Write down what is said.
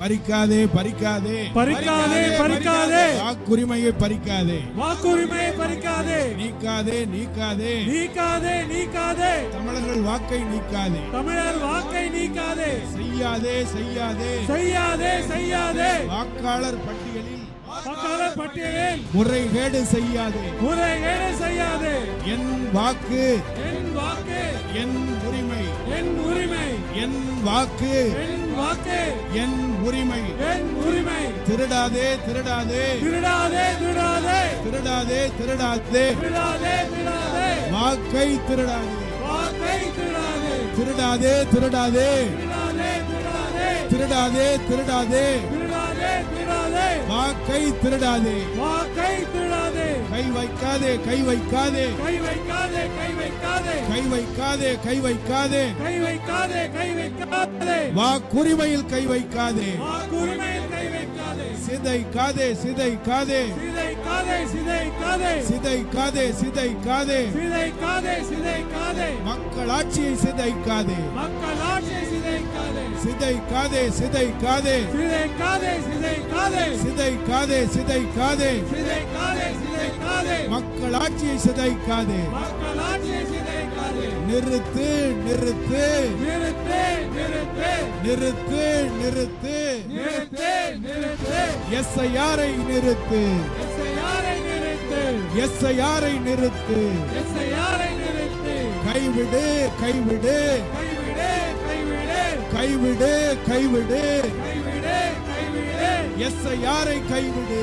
பறிக்காதே பறிக்காதே பறிக்காதே பறிக்காதே வாக்குரிமையை பறிக்காதே வாக்குரிமையை பறிக்காதே நீக்காதே நீக்காதே நீக்காதே நீக்காதே தமிழர்கள் வாக்கை நீக்காதே தமிழர் வாக்கை நீக்காதே செய்யாதே செய்யாதே செய்யாதே செய்யாதே வாக்காளர் பட்டியலில் முறைகேடு செய்யாதே முறைகேடு செய்யாதே என் வாக்கு என் வாக்கு என் உரிமை என் உரிமை என் வாக்கு என் வாக்கு என் உரிமை என் உரிமை திருடாதே திருடாதே திருடாதே திருடாதே திருடாதே திருடாதே திருடாதே திருடாதே வாக்கை திருடாதே வாக்கை திருடாதே திருடாதே திருடாதே திருடாதே திருடாதே திருடாதே திருடாதே திருடாதே திருடாதே வாக்கை திருடாதே வாக்கை திருடாதே கை வைக்காதே கை வைக்காதே கை வைக்காதே கை வைக்காதே கை வைக்காதே கை வைக்காதே கை வைக்காதே கை வைக்காதே வாக்குரிமையில் கை வைக்காதே வாக்குரிமையில் கை வைக்காதே சிதைக்காதே சிதைக்காதே சிதைக்காதே சிதைக்காதே சிதைக்காதே சிதைக்காதே சிதைக்காதே சிதைக்காதே மக்களாட்சியை சிதைக்காதே மக்களாட்சியை சிதைக்காதே சிதைக்காதே சிதைக்காதே சிதைக்காதே சிதைக்காதே சிதைக்காதே சிதைக்காதே சிதைக்காதே சிதைக்காதே மக்களாட்சியை சிதைக்காதே மக்களாட்சியை சிதைக்காதே நிறுத்து நிறுத்து நிறுத்து நிறுத்து நிறுத்து நிறுத்து நிறுத்து நிறுத்து எஸ்ஐஆரை நிறுத்து எஸ்ஐஆரை நிறுத்து எஸ்ஐஆரை நிறுத்து எஸ்ஐஆரை நிறுத்து கைவிடு கைவிடு கைவிடு கைவிடு கைவிடு கைவிடு கைவிடு கைவிடு எஸ்ஐஆரை கைவிடு